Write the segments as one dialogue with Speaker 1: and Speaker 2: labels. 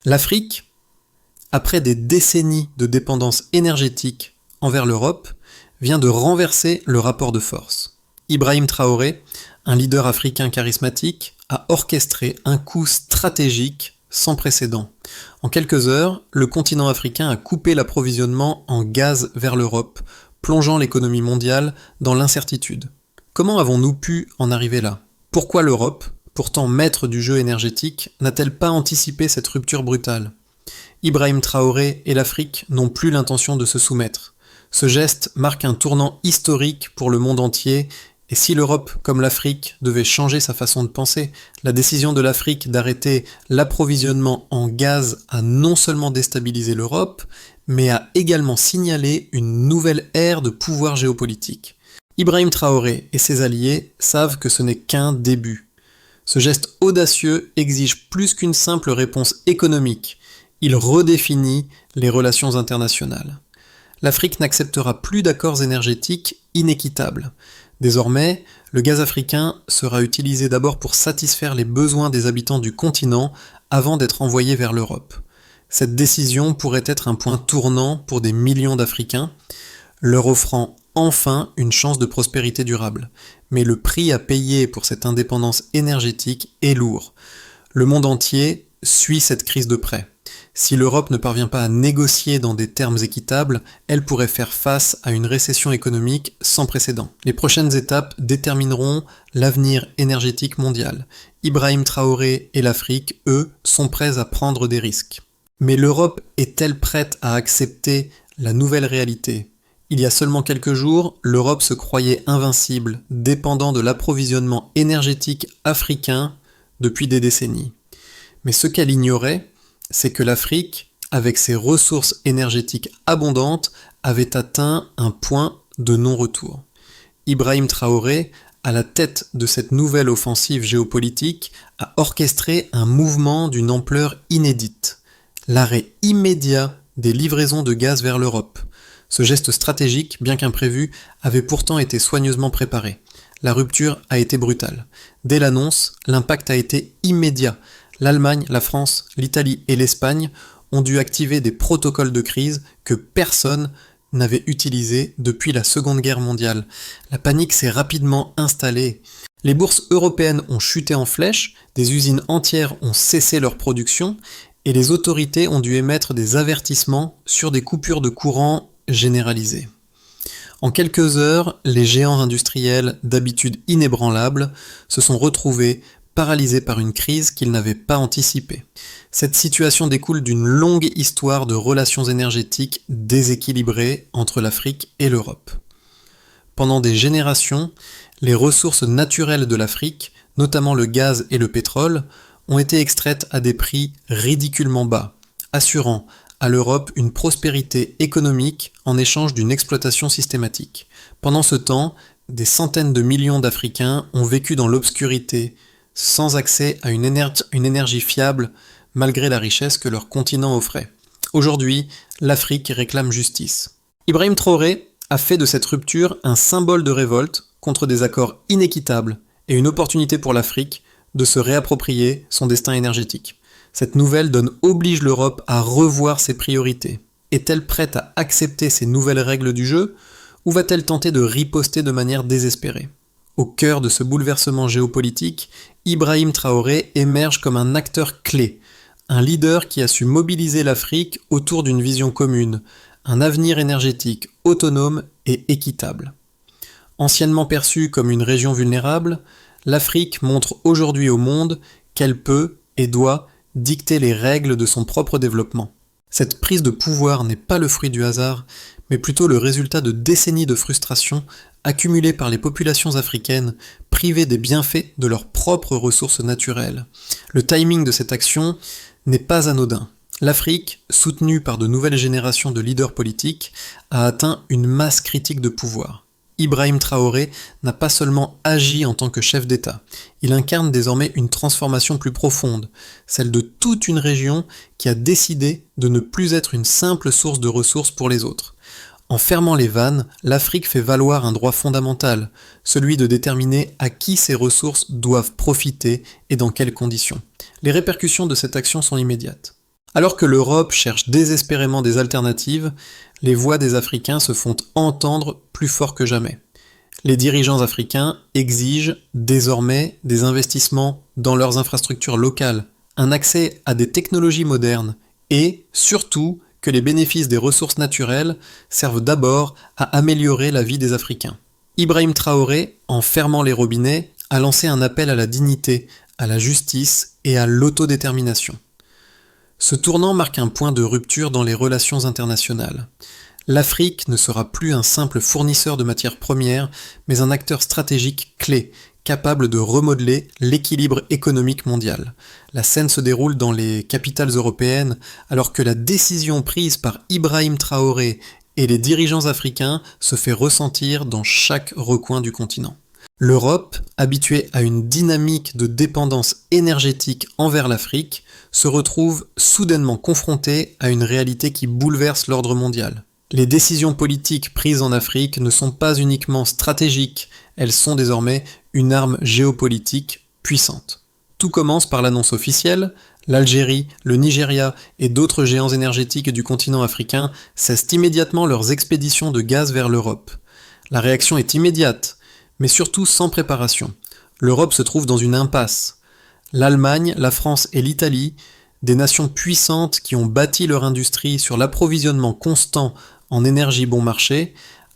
Speaker 1: L'Afrique, après des décennies de dépendance énergétique envers l'Europe, vient de renverser le rapport de force. Ibrahim Traoré, un leader africain charismatique, a orchestré un coup stratégique sans précédent. En quelques heures, le continent africain a coupé l'approvisionnement en gaz vers l'Europe, plongeant l'économie mondiale dans l'incertitude. Comment avons-nous pu en arriver là ? Pourquoi l'Europe, pourtant maître du jeu énergétique, n'a-t-elle pas anticipé cette rupture brutale ? Ibrahim Traoré et l'Afrique n'ont plus l'intention de se soumettre. Ce geste marque un tournant historique pour le monde entier, et si l'Europe, comme l'Afrique, devait changer sa façon de penser, la décision de l'Afrique d'arrêter l'approvisionnement en gaz a non seulement déstabilisé l'Europe, mais a également signalé une nouvelle ère de pouvoir géopolitique. Ibrahim Traoré et ses alliés savent que ce n'est qu'un début. Ce geste audacieux exige plus qu'une simple réponse économique. Il redéfinit les relations internationales. L'Afrique n'acceptera plus d'accords énergétiques inéquitables. Désormais, le gaz africain sera utilisé d'abord pour satisfaire les besoins des habitants du continent avant d'être envoyé vers l'Europe. Cette décision pourrait être un point tournant pour des millions d'Africains, leur offrant enfin une chance de prospérité durable. Mais le prix à payer pour cette indépendance énergétique est lourd. Le monde entier suit cette crise de près. Si l'Europe ne parvient pas à négocier dans des termes équitables, elle pourrait faire face à une récession économique sans précédent. Les prochaines étapes détermineront l'avenir énergétique mondial. Ibrahim Traoré et l'Afrique, eux, sont prêts à prendre des risques. Mais l'Europe est-elle prête à accepter la nouvelle réalité ? Il y a seulement quelques jours, l'Europe se croyait invincible, dépendant de l'approvisionnement énergétique africain depuis des décennies. Mais ce qu'elle ignorait, c'est que l'Afrique, avec ses ressources énergétiques abondantes, avait atteint un point de non-retour. Ibrahim Traoré, à la tête de cette nouvelle offensive géopolitique, a orchestré un mouvement d'une ampleur inédite. L'arrêt immédiat des livraisons de gaz vers l'Europe. Ce geste stratégique, bien qu'imprévu, avait pourtant été soigneusement préparé. La rupture a été brutale. Dès l'annonce, l'impact a été immédiat. L'Allemagne, la France, l'Italie et l'Espagne ont dû activer des protocoles de crise que personne n'avait utilisés depuis la Seconde Guerre mondiale. La panique s'est rapidement installée. Les bourses européennes ont chuté en flèche, des usines entières ont cessé leur production et les autorités ont dû émettre des avertissements sur des coupures de courant généralisées. En quelques heures, les géants industriels, d'habitude inébranlables, se sont retrouvés paralysés par une crise qu'ils n'avaient pas anticipée. Cette situation découle d'une longue histoire de relations énergétiques déséquilibrées entre l'Afrique et l'Europe. Pendant des générations, les ressources naturelles de l'Afrique, notamment le gaz et le pétrole, ont été extraites à des prix ridiculement bas, assurant à l'Europe une prospérité économique en échange d'une exploitation systématique. Pendant ce temps, des centaines de millions d'Africains ont vécu dans l'obscurité, sans accès à une énergie fiable, malgré la richesse que leur continent offrait. Aujourd'hui, l'Afrique réclame justice. Ibrahim Traoré a fait de cette rupture un symbole de révolte contre des accords inéquitables et une opportunité pour l'Afrique de se réapproprier son destin énergétique. Cette nouvelle donne oblige l'Europe à revoir ses priorités. Est-elle prête à accepter ces nouvelles règles du jeu ou va-t-elle tenter de riposter de manière désespérée ? Au cœur de ce bouleversement géopolitique, Ibrahim Traoré émerge comme un acteur clé, un leader qui a su mobiliser l'Afrique autour d'une vision commune, un avenir énergétique autonome et équitable. Anciennement perçue comme une région vulnérable, l'Afrique montre aujourd'hui au monde qu'elle peut et doit dicter les règles de son propre développement. Cette prise de pouvoir n'est pas le fruit du hasard, mais plutôt le résultat de décennies de frustration accumulées par les populations africaines privées des bienfaits de leurs propres ressources naturelles. Le timing de cette action n'est pas anodin. L'Afrique, soutenue par de nouvelles générations de leaders politiques, a atteint une masse critique de pouvoir. Ibrahim Traoré n'a pas seulement agi en tant que chef d'État, il incarne désormais une transformation plus profonde, celle de toute une région qui a décidé de ne plus être une simple source de ressources pour les autres. En fermant les vannes, l'Afrique fait valoir un droit fondamental, celui de déterminer à qui ces ressources doivent profiter et dans quelles conditions. Les répercussions de cette action sont immédiates. Alors que l'Europe cherche désespérément des alternatives, les voix des Africains se font entendre plus fort que jamais. Les dirigeants africains exigent désormais des investissements dans leurs infrastructures locales, un accès à des technologies modernes et, surtout, que les bénéfices des ressources naturelles servent d'abord à améliorer la vie des Africains. Ibrahim Traoré, en fermant les robinets, a lancé un appel à la dignité, à la justice et à l'autodétermination. Ce tournant marque un point de rupture dans les relations internationales. L'Afrique ne sera plus un simple fournisseur de matières premières, mais un acteur stratégique clé, capable de remodeler l'équilibre économique mondial. La scène se déroule dans les capitales européennes, alors que la décision prise par Ibrahim Traoré et les dirigeants africains se fait ressentir dans chaque recoin du continent. L'Europe, habituée à une dynamique de dépendance énergétique envers l'Afrique, se retrouve soudainement confrontée à une réalité qui bouleverse l'ordre mondial. Les décisions politiques prises en Afrique ne sont pas uniquement stratégiques, elles sont désormais une arme géopolitique puissante. Tout commence par l'annonce officielle, l'Algérie, le Nigeria et d'autres géants énergétiques du continent africain cessent immédiatement leurs expéditions de gaz vers l'Europe. La réaction est immédiate, mais surtout sans préparation. L'Europe se trouve dans une impasse. L'Allemagne, la France et l'Italie, des nations puissantes qui ont bâti leur industrie sur l'approvisionnement constant en énergie bon marché,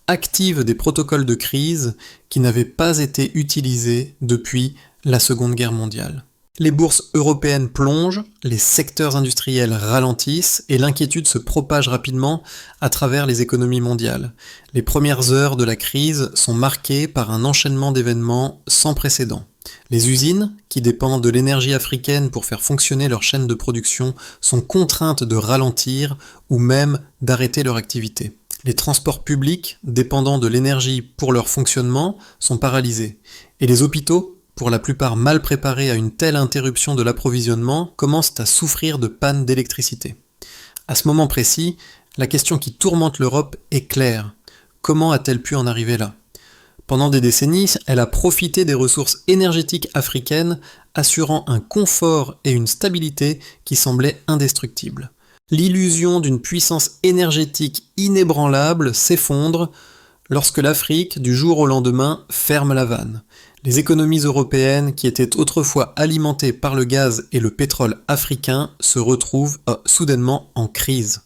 Speaker 1: activent des protocoles de crise qui n'avaient pas été utilisés depuis la Seconde Guerre mondiale. Les bourses européennes plongent, les secteurs industriels ralentissent et l'inquiétude se propage rapidement à travers les économies mondiales. Les premières heures de la crise sont marquées par un enchaînement d'événements sans précédent. Les usines, qui dépendent de l'énergie africaine pour faire fonctionner leur chaîne de production, sont contraintes de ralentir ou même d'arrêter leur activité. Les transports publics, dépendant de l'énergie pour leur fonctionnement, sont paralysés. Et les hôpitaux, pour la plupart mal préparés à une telle interruption de l'approvisionnement, commencent à souffrir de pannes d'électricité. À ce moment précis, la question qui tourmente l'Europe est claire. Comment a-t-elle pu en arriver là ? Pendant des décennies, elle a profité des ressources énergétiques africaines, assurant un confort et une stabilité qui semblaient indestructibles. L'illusion d'une puissance énergétique inébranlable s'effondre lorsque l'Afrique, du jour au lendemain, ferme la vanne. Les économies européennes, qui étaient autrefois alimentées par le gaz et le pétrole africain, se retrouvent soudainement en crise.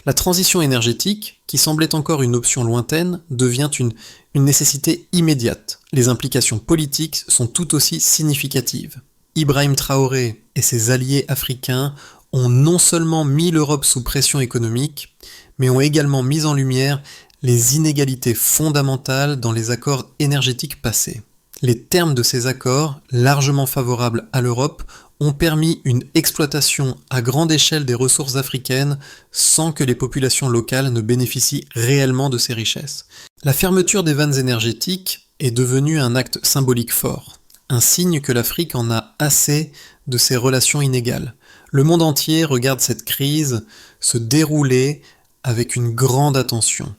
Speaker 1: La transition énergétique, qui semblait encore une option lointaine, devient une nécessité immédiate. Les implications politiques sont tout aussi significatives. Ibrahim Traoré et ses alliés africains ont non seulement mis l'Europe sous pression économique, mais ont également mis en lumière les inégalités fondamentales dans les accords énergétiques passés. Les termes de ces accords, largement favorables à l'Europe, ont permis une exploitation à grande échelle des ressources africaines sans que les populations locales ne bénéficient réellement de ces richesses. La fermeture des vannes énergétiques est devenue un acte symbolique fort, un signe que l'Afrique en a assez de ces relations inégales. Le monde entier regarde cette crise se dérouler avec une grande attention.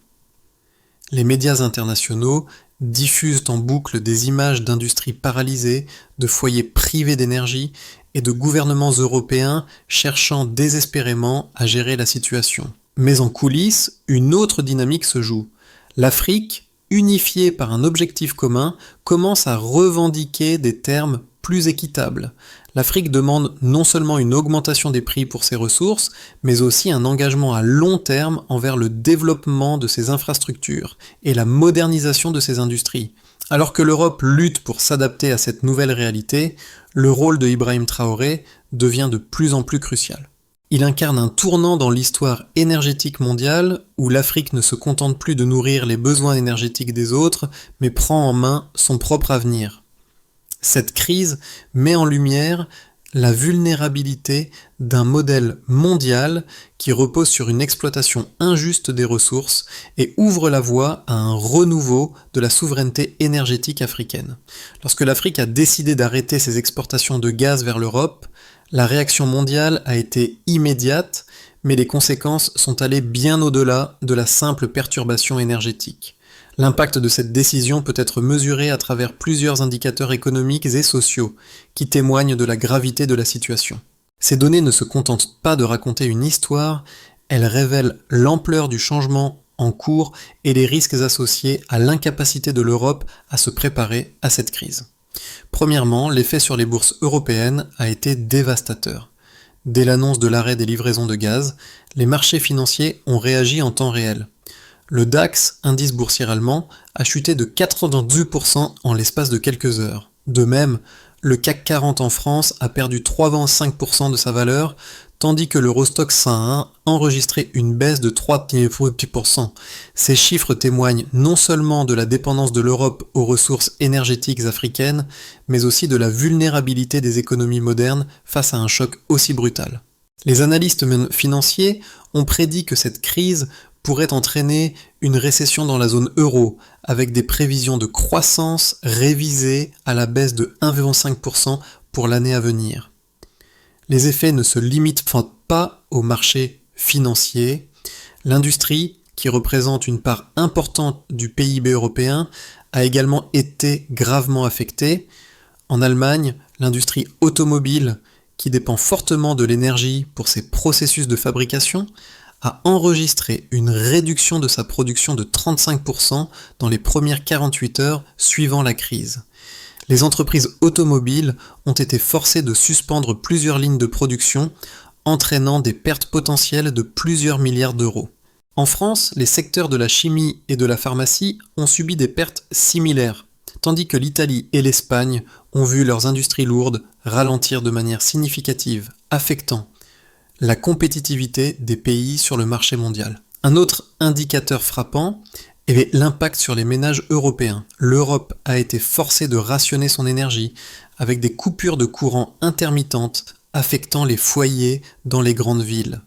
Speaker 1: Les médias internationaux diffusent en boucle des images d'industries paralysées, de foyers privés d'énergie et de gouvernements européens cherchant désespérément à gérer la situation. Mais en coulisses, une autre dynamique se joue. L'Afrique, unifiée par un objectif commun, commence à revendiquer des termes plus équitables. L'Afrique demande non seulement une augmentation des prix pour ses ressources, mais aussi un engagement à long terme envers le développement de ses infrastructures et la modernisation de ses industries. Alors que l'Europe lutte pour s'adapter à cette nouvelle réalité, le rôle de Ibrahim Traoré devient de plus en plus crucial. Il incarne un tournant dans l'histoire énergétique mondiale où l'Afrique ne se contente plus de nourrir les besoins énergétiques des autres, mais prend en main son propre avenir. Cette crise met en lumière la vulnérabilité d'un modèle mondial qui repose sur une exploitation injuste des ressources et ouvre la voie à un renouveau de la souveraineté énergétique africaine. Lorsque l'Afrique a décidé d'arrêter ses exportations de gaz vers l'Europe, la réaction mondiale a été immédiate, mais les conséquences sont allées bien au-delà de la simple perturbation énergétique. L'impact de cette décision peut être mesuré à travers plusieurs indicateurs économiques et sociaux qui témoignent de la gravité de la situation. Ces données ne se contentent pas de raconter une histoire, elles révèlent l'ampleur du changement en cours et les risques associés à l'incapacité de l'Europe à se préparer à cette crise. Premièrement, l'effet sur les bourses européennes a été dévastateur. Dès l'annonce de l'arrêt des livraisons de gaz, les marchés financiers ont réagi en temps réel. Le DAX, indice boursier allemand, a chuté de 92% en l'espace de quelques heures. De même, le CAC 40 en France a perdu 3,5% de sa valeur, tandis que l'Eurostoxx 500 a enregistré une baisse de 3,8%. Ces chiffres témoignent non seulement de la dépendance de l'Europe aux ressources énergétiques africaines, mais aussi de la vulnérabilité des économies modernes face à un choc aussi brutal. Les analystes financiers ont prédit que cette crise pourrait entraîner une récession dans la zone euro, avec des prévisions de croissance révisées à la baisse de 1,5% pour l'année à venir. Les effets ne se limitent pas au marché financier. L'industrie, qui représente une part importante du PIB européen, a également été gravement affectée. En Allemagne, l'industrie automobile, qui dépend fortement de l'énergie pour ses processus de fabrication, a enregistré une réduction de sa production de 35% dans les premières 48 heures suivant la crise. Les entreprises automobiles ont été forcées de suspendre plusieurs lignes de production, entraînant des pertes potentielles de plusieurs milliards d'euros. En France, les secteurs de la chimie et de la pharmacie ont subi des pertes similaires, tandis que l'Italie et l'Espagne ont vu leurs industries lourdes ralentir de manière significative, affectant la compétitivité des pays sur le marché mondial. Un autre indicateur frappant est l'impact sur les ménages européens. L'Europe a été forcée de rationner son énergie avec des coupures de courant intermittentes affectant les foyers dans les grandes villes.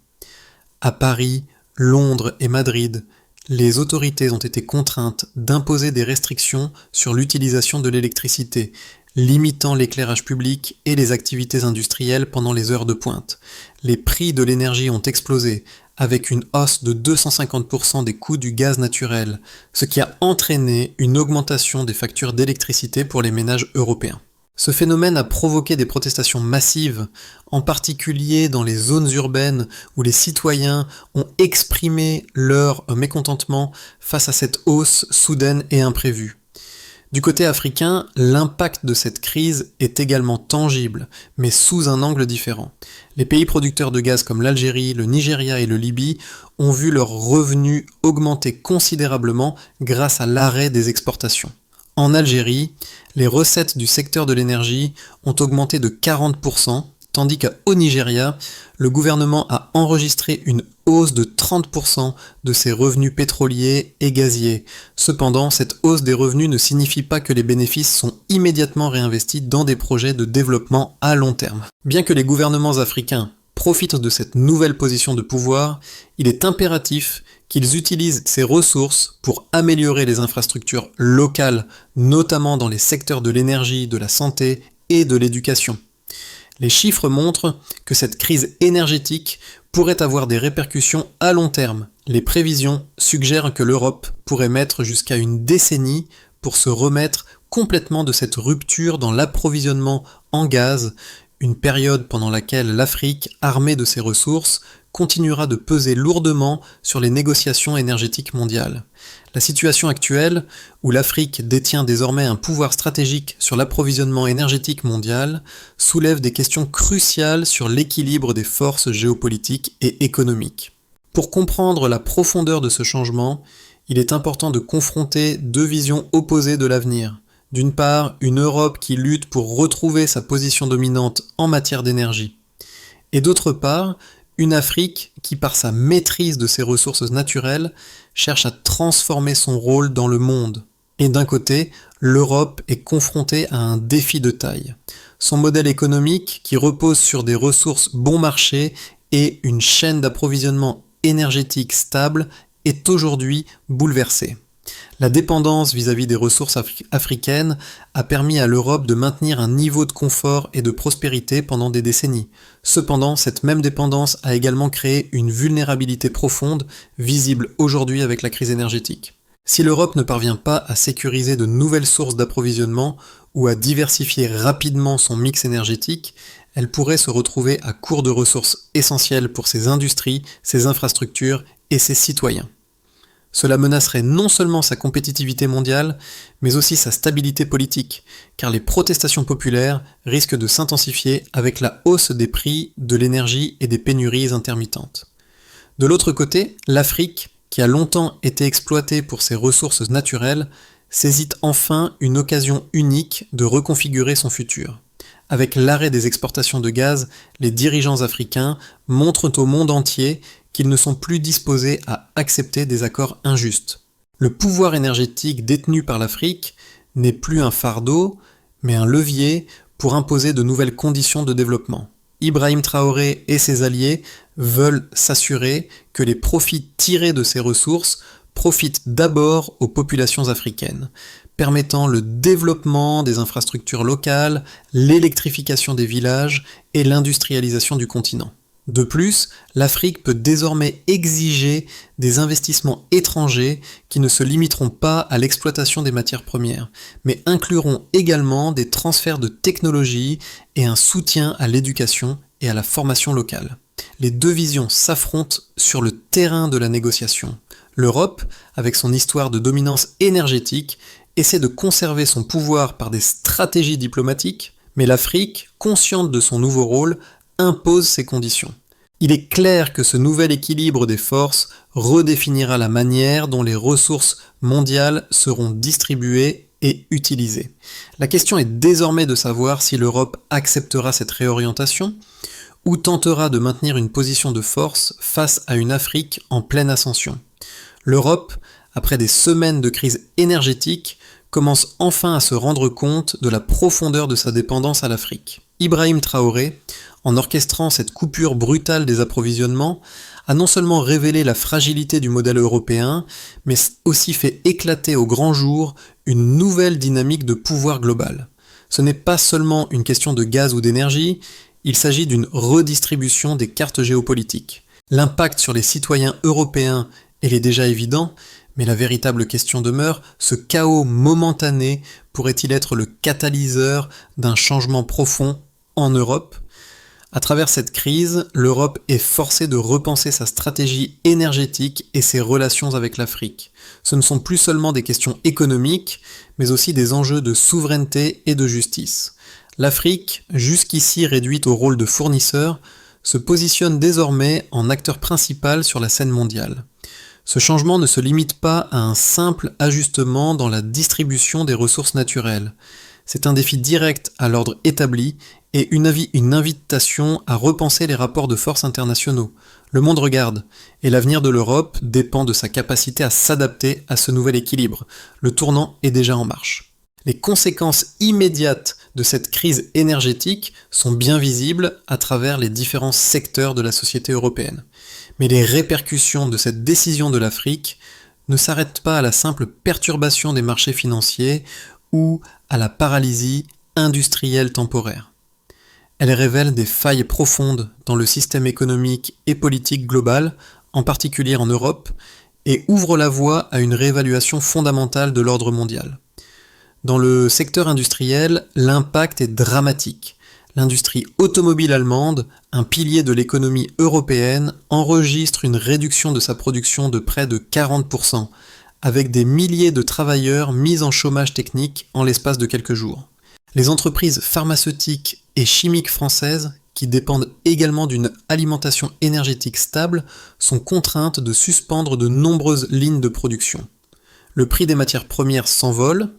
Speaker 1: À Paris, Londres et Madrid, les autorités ont été contraintes d'imposer des restrictions sur l'utilisation de l'électricité, limitant l'éclairage public et les activités industrielles pendant les heures de pointe. Les prix de l'énergie ont explosé, avec une hausse de 250% des coûts du gaz naturel, ce qui a entraîné une augmentation des factures d'électricité pour les ménages européens. Ce phénomène a provoqué des protestations massives, en particulier dans les zones urbaines où les citoyens ont exprimé leur mécontentement face à cette hausse soudaine et imprévue. Du côté africain, l'impact de cette crise est également tangible, mais sous un angle différent. Les pays producteurs de gaz comme l'Algérie, le Nigeria et le Libye ont vu leurs revenus augmenter considérablement grâce à l'arrêt des exportations. En Algérie, les recettes du secteur de l'énergie ont augmenté de 40%, tandis qu'au Nigeria, le gouvernement a enregistré une hausse de 30% de ses revenus pétroliers et gaziers. Cependant, cette hausse des revenus ne signifie pas que les bénéfices sont immédiatement réinvestis dans des projets de développement à long terme. Bien que les gouvernements africains profitent de cette nouvelle position de pouvoir, il est impératif qu'ils utilisent ces ressources pour améliorer les infrastructures locales, notamment dans les secteurs de l'énergie, de la santé et de l'éducation. Les chiffres montrent que cette crise énergétique pourrait avoir des répercussions à long terme. Les prévisions suggèrent que l'Europe pourrait mettre jusqu'à une décennie pour se remettre complètement de cette rupture dans l'approvisionnement en gaz, une période pendant laquelle l'Afrique, armée de ses ressources, continuera de peser lourdement sur les négociations énergétiques mondiales. La situation actuelle, où l'Afrique détient désormais un pouvoir stratégique sur l'approvisionnement énergétique mondial, soulève des questions cruciales sur l'équilibre des forces géopolitiques et économiques. Pour comprendre la profondeur de ce changement, il est important de confronter deux visions opposées de l'avenir. D'une part, une Europe qui lutte pour retrouver sa position dominante en matière d'énergie. Et d'autre part, une Afrique qui, par sa maîtrise de ses ressources naturelles, cherche à transformer son rôle dans le monde. Et d'un côté, l'Europe est confrontée à un défi de taille. Son modèle économique, qui repose sur des ressources bon marché et une chaîne d'approvisionnement énergétique stable, est aujourd'hui bouleversé. La dépendance vis-à-vis des ressources africaines a permis à l'Europe de maintenir un niveau de confort et de prospérité pendant des décennies. Cependant, cette même dépendance a également créé une vulnérabilité profonde, visible aujourd'hui avec la crise énergétique. Si l'Europe ne parvient pas à sécuriser de nouvelles sources d'approvisionnement ou à diversifier rapidement son mix énergétique, elle pourrait se retrouver à court de ressources essentielles pour ses industries, ses infrastructures et ses citoyens. Cela menacerait non seulement sa compétitivité mondiale, mais aussi sa stabilité politique, car les protestations populaires risquent de s'intensifier avec la hausse des prix de l'énergie et des pénuries intermittentes. De l'autre côté, l'Afrique, qui a longtemps été exploitée pour ses ressources naturelles, saisit enfin une occasion unique de reconfigurer son futur. Avec l'arrêt des exportations de gaz, les dirigeants africains montrent au monde entier qu'ils ne sont plus disposés à accepter des accords injustes. Le pouvoir énergétique détenu par l'Afrique n'est plus un fardeau, mais un levier pour imposer de nouvelles conditions de développement. Ibrahim Traoré et ses alliés veulent s'assurer que les profits tirés de ces ressources profitent d'abord aux populations africaines, permettant le développement des infrastructures locales, l'électrification des villages et l'industrialisation du continent. De plus, l'Afrique peut désormais exiger des investissements étrangers qui ne se limiteront pas à l'exploitation des matières premières, mais incluront également des transferts de technologies et un soutien à l'éducation et à la formation locale. Les deux visions s'affrontent sur le terrain de la négociation. L'Europe, avec son histoire de dominance énergétique, essaie de conserver son pouvoir par des stratégies diplomatiques, mais l'Afrique, consciente de son nouveau rôle, impose ses conditions. Il est clair que ce nouvel équilibre des forces redéfinira la manière dont les ressources mondiales seront distribuées et utilisées. La question est désormais de savoir si l'Europe acceptera cette réorientation ou tentera de maintenir une position de force face à une Afrique en pleine ascension. L'Europe, après des semaines de crise énergétique, commence enfin à se rendre compte de la profondeur de sa dépendance à l'Afrique. Ibrahim Traoré, en orchestrant cette coupure brutale des approvisionnements, a non seulement révélé la fragilité du modèle européen, mais aussi fait éclater au grand jour une nouvelle dynamique de pouvoir global. Ce n'est pas seulement une question de gaz ou d'énergie, il s'agit d'une redistribution des cartes géopolitiques. L'impact sur les citoyens européens est déjà évident, mais la véritable question demeure, ce chaos momentané pourrait-il être le catalyseur d'un changement profond en Europe ? À travers cette crise, l'Europe est forcée de repenser sa stratégie énergétique et ses relations avec l'Afrique. Ce ne sont plus seulement des questions économiques, mais aussi des enjeux de souveraineté et de justice. L'Afrique, jusqu'ici réduite au rôle de fournisseur, se positionne désormais en acteur principal sur la scène mondiale. Ce changement ne se limite pas à un simple ajustement dans la distribution des ressources naturelles. C'est un défi direct à l'ordre établi et une invitation à repenser les rapports de force internationaux. Le monde regarde, et l'avenir de l'Europe dépend de sa capacité à s'adapter à ce nouvel équilibre. Le tournant est déjà en marche. Les conséquences immédiates de cette crise énergétique sont bien visibles à travers les différents secteurs de la société européenne. Mais les répercussions de cette décision de l'Afrique ne s'arrêtent pas à la simple perturbation des marchés financiers ou à la paralysie industrielle temporaire. Elles révèlent des failles profondes dans le système économique et politique global, en particulier en Europe, et ouvrent la voie à une réévaluation fondamentale de l'ordre mondial. Dans le secteur industriel, l'impact est dramatique. L'industrie automobile allemande, un pilier de l'économie européenne, enregistre une réduction de sa production de près de 40%, avec des milliers de travailleurs mis en chômage technique en l'espace de quelques jours. Les entreprises pharmaceutiques et chimiques françaises, qui dépendent également d'une alimentation énergétique stable, sont contraintes de suspendre de nombreuses lignes de production. Le prix des matières premières s'envole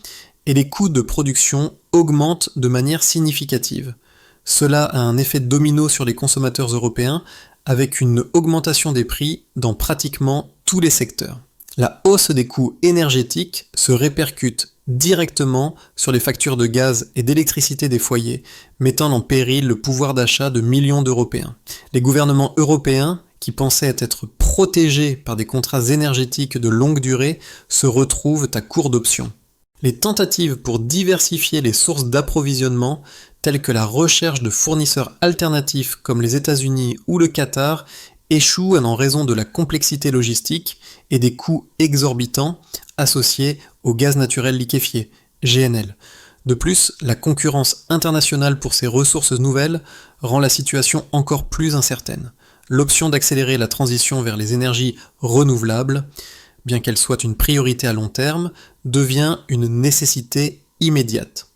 Speaker 1: et les coûts de production augmentent de manière significative. Cela a un effet domino sur les consommateurs européens avec une augmentation des prix dans pratiquement tous les secteurs. La hausse des coûts énergétiques se répercute directement sur les factures de gaz et d'électricité des foyers, mettant en péril le pouvoir d'achat de millions d'Européens. Les gouvernements européens, qui pensaient être protégés par des contrats énergétiques de longue durée, se retrouvent à court d'options. Les tentatives pour diversifier les sources d'approvisionnement, telles que la recherche de fournisseurs alternatifs comme les États-Unis ou le Qatar, échouent en raison de la complexité logistique et des coûts exorbitants associés au gaz naturel liquéfié, GNL. De plus, la concurrence internationale pour ces ressources nouvelles rend la situation encore plus incertaine. L'option d'accélérer la transition vers les énergies renouvelables, bien qu'elle soit une priorité à long terme, devient une nécessité immédiate.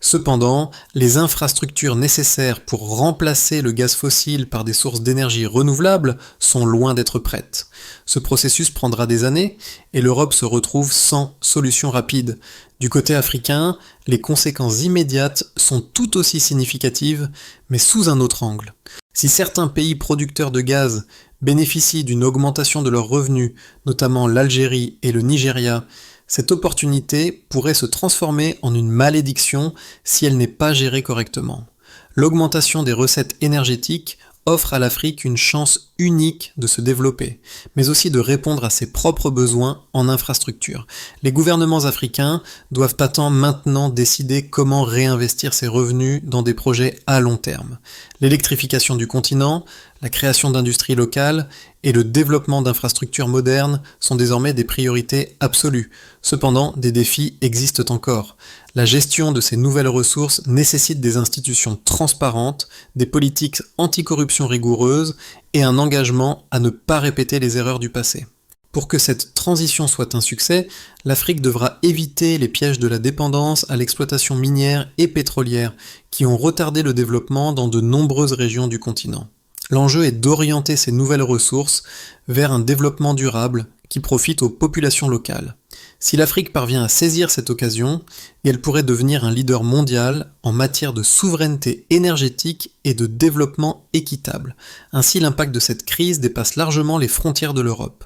Speaker 1: Cependant, les infrastructures nécessaires pour remplacer le gaz fossile par des sources d'énergie renouvelables sont loin d'être prêtes. Ce processus prendra des années et l'Europe se retrouve sans solution rapide. Du côté africain, les conséquences immédiates sont tout aussi significatives, mais sous un autre angle. Si certains pays producteurs de gaz bénéficient d'une augmentation de leurs revenus, notamment l'Algérie et le Nigeria, cette opportunité pourrait se transformer en une malédiction si elle n'est pas gérée correctement. L'augmentation des recettes énergétiques offre à l'Afrique une chance unique de se développer, mais aussi de répondre à ses propres besoins en infrastructure. Les gouvernements africains doivent maintenant décider comment réinvestir ces revenus dans des projets à long terme. L'électrification du continent, la création d'industries locales et le développement d'infrastructures modernes sont désormais des priorités absolues. Cependant, des défis existent encore. La gestion de ces nouvelles ressources nécessite des institutions transparentes, des politiques anticorruption rigoureuses et un engagement à ne pas répéter les erreurs du passé. Pour que cette transition soit un succès, l'Afrique devra éviter les pièges de la dépendance à l'exploitation minière et pétrolière qui ont retardé le développement dans de nombreuses régions du continent. L'enjeu est d'orienter ces nouvelles ressources vers un développement durable qui profite aux populations locales. Si l'Afrique parvient à saisir cette occasion, elle pourrait devenir un leader mondial en matière de souveraineté énergétique et de développement équitable. Ainsi, l'impact de cette crise dépasse largement les frontières de l'Europe.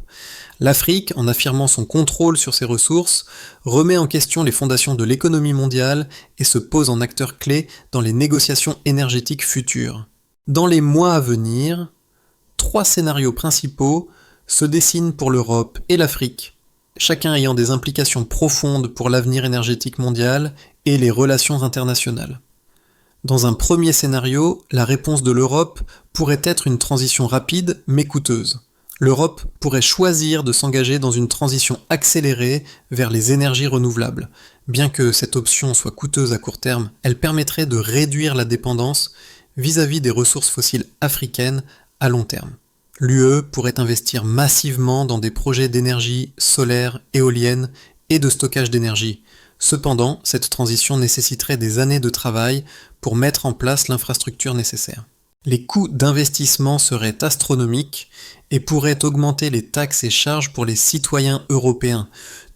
Speaker 1: L'Afrique, en affirmant son contrôle sur ses ressources, remet en question les fondations de l'économie mondiale et se pose en acteur clé dans les négociations énergétiques futures. Dans les mois à venir, 3 scénarios principaux se dessinent pour l'Europe et l'Afrique, chacun ayant des implications profondes pour l'avenir énergétique mondial et les relations internationales. Dans un premier scénario, la réponse de l'Europe pourrait être une transition rapide mais coûteuse. L'Europe pourrait choisir de s'engager dans une transition accélérée vers les énergies renouvelables. Bien que cette option soit coûteuse à court terme, elle permettrait de réduire la dépendance vis-à-vis des ressources fossiles africaines à long terme. L'UE pourrait investir massivement dans des projets d'énergie solaire, éolienne et de stockage d'énergie. Cependant, cette transition nécessiterait des années de travail pour mettre en place l'infrastructure nécessaire. Les coûts d'investissement seraient astronomiques et pourraient augmenter les taxes et charges pour les citoyens européens,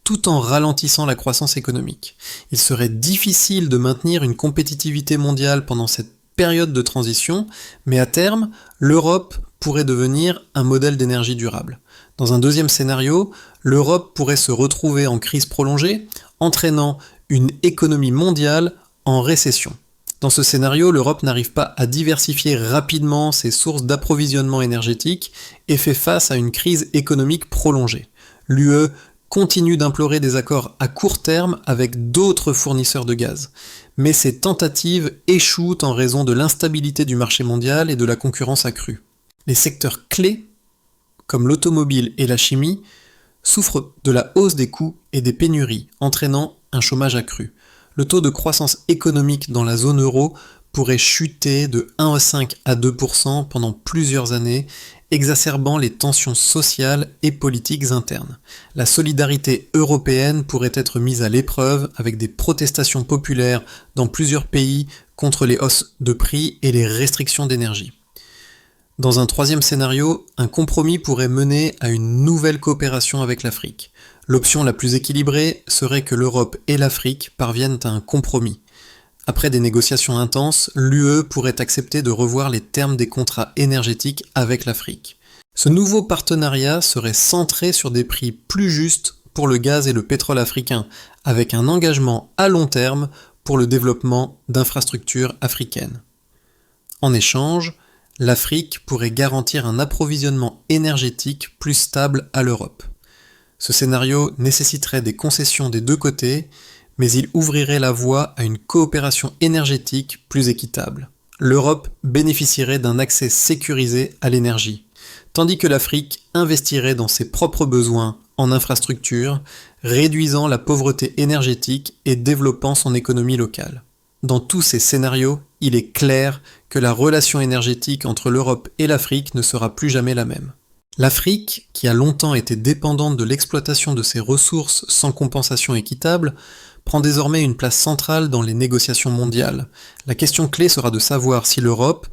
Speaker 1: tout en ralentissant la croissance économique. Il serait difficile de maintenir une compétitivité mondiale pendant cette période de transition, mais à terme, l'Europe pourrait devenir un modèle d'énergie durable. Dans un deuxième scénario, l'Europe pourrait se retrouver en crise prolongée, entraînant une économie mondiale en récession. Dans ce scénario, l'Europe n'arrive pas à diversifier rapidement ses sources d'approvisionnement énergétique et fait face à une crise économique prolongée. L'UE continue d'implorer des accords à court terme avec d'autres fournisseurs de gaz. Mais ces tentatives échouent en raison de l'instabilité du marché mondial et de la concurrence accrue. Les secteurs clés, comme l'automobile et la chimie, souffrent de la hausse des coûts et des pénuries, entraînant un chômage accru. Le taux de croissance économique dans la zone euro pourrait chuter de 1,5 à 2% pendant plusieurs années, exacerbant les tensions sociales et politiques internes. La solidarité européenne pourrait être mise à l'épreuve avec des protestations populaires dans plusieurs pays contre les hausses de prix et les restrictions d'énergie. Dans un troisième scénario, un compromis pourrait mener à une nouvelle coopération avec l'Afrique. L'option la plus équilibrée serait que l'Europe et l'Afrique parviennent à un compromis. Après des négociations intenses, l'UE pourrait accepter de revoir les termes des contrats énergétiques avec l'Afrique. Ce nouveau partenariat serait centré sur des prix plus justes pour le gaz et le pétrole africain, avec un engagement à long terme pour le développement d'infrastructures africaines. En échange, l'Afrique pourrait garantir un approvisionnement énergétique plus stable à l'Europe. Ce scénario nécessiterait des concessions des deux côtés, mais il ouvrirait la voie à une coopération énergétique plus équitable. L'Europe bénéficierait d'un accès sécurisé à l'énergie, tandis que l'Afrique investirait dans ses propres besoins en infrastructures, réduisant la pauvreté énergétique et développant son économie locale. Dans tous ces scénarios, il est clair que la relation énergétique entre l'Europe et l'Afrique ne sera plus jamais la même. L'Afrique, qui a longtemps été dépendante de l'exploitation de ses ressources sans compensation équitable, prend désormais une place centrale dans les négociations mondiales. La question clé sera de savoir si l'Europe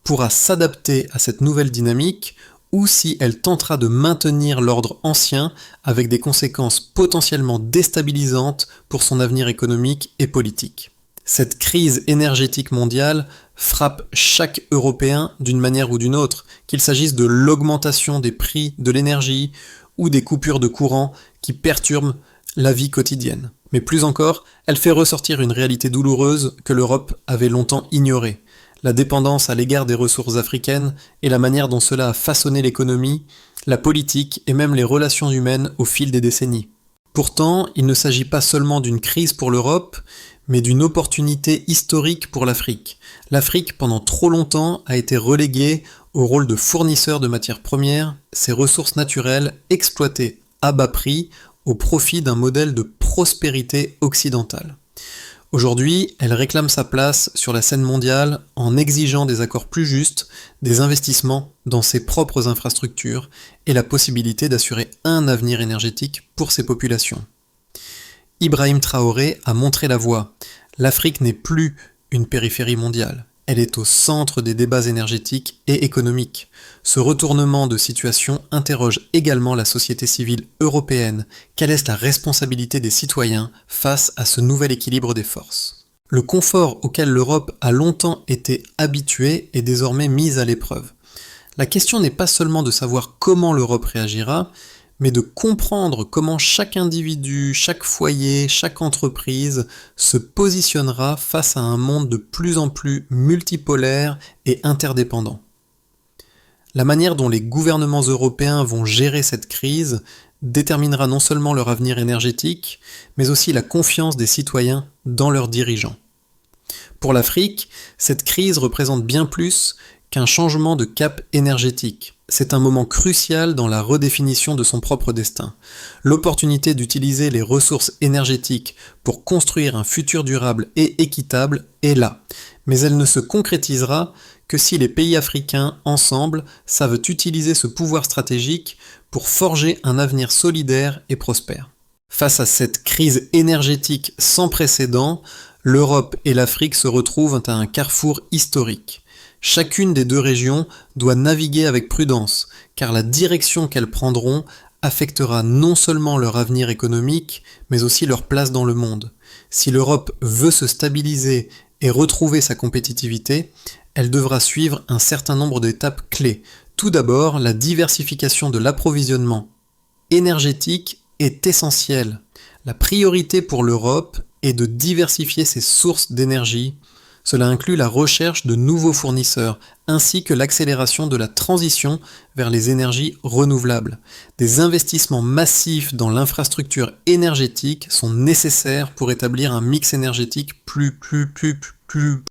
Speaker 1: pourra s'adapter à cette nouvelle dynamique ou si elle tentera de maintenir l'ordre ancien avec des conséquences potentiellement déstabilisantes pour son avenir économique et politique. Cette crise énergétique mondiale frappe chaque Européen d'une manière ou d'une autre, qu'il s'agisse de l'augmentation des prix de l'énergie ou des coupures de courant qui perturbent la vie quotidienne. Mais plus encore, elle fait ressortir une réalité douloureuse que l'Europe avait longtemps ignorée. La dépendance à l'égard des ressources africaines et la manière dont cela a façonné l'économie, la politique et même les relations humaines au fil des décennies. Pourtant, il ne s'agit pas seulement d'une crise pour l'Europe, mais d'une opportunité historique pour l'Afrique. L'Afrique, pendant trop longtemps, a été reléguée au rôle de fournisseur de matières premières, ses ressources naturelles exploitées à bas prix au profit d'un modèle de prospérité occidentale. Aujourd'hui, elle réclame sa place sur la scène mondiale en exigeant des accords plus justes, des investissements dans ses propres infrastructures et la possibilité d'assurer un avenir énergétique pour ses populations. Ibrahim Traoré a montré la voie. L'Afrique n'est plus une périphérie mondiale. Elle est au centre des débats énergétiques et économiques. Ce retournement de situation interroge également la société civile européenne. Quelle est la responsabilité des citoyens face à ce nouvel équilibre des forces ? Le confort auquel l'Europe a longtemps été habituée est désormais mis à l'épreuve. La question n'est pas seulement de savoir comment l'Europe réagira, mais de comprendre comment chaque individu, chaque foyer, chaque entreprise se positionnera face à un monde de plus en plus multipolaire et interdépendant. La manière dont les gouvernements européens vont gérer cette crise déterminera non seulement leur avenir énergétique, mais aussi la confiance des citoyens dans leurs dirigeants. Pour l'Afrique, cette crise représente bien plus qu'un changement de cap énergétique. C'est un moment crucial dans la redéfinition de son propre destin. L'opportunité d'utiliser les ressources énergétiques pour construire un futur durable et équitable est là, mais elle ne se concrétisera que si les pays africains, ensemble, savent utiliser ce pouvoir stratégique pour forger un avenir solidaire et prospère. Face à cette crise énergétique sans précédent, l'Europe et l'Afrique se retrouvent à un carrefour historique. Chacune des deux régions doit naviguer avec prudence, car la direction qu'elles prendront affectera non seulement leur avenir économique, mais aussi leur place dans le monde. Si l'Europe veut se stabiliser et retrouver sa compétitivité, elle devra suivre un certain nombre d'étapes clés. Tout d'abord, la diversification de l'approvisionnement énergétique est essentielle. La priorité pour l'Europe est de diversifier ses sources d'énergie. Cela inclut la recherche de nouveaux fournisseurs, ainsi que l'accélération de la transition vers les énergies renouvelables. Des investissements massifs dans l'infrastructure énergétique sont nécessaires pour établir un mix énergétique plus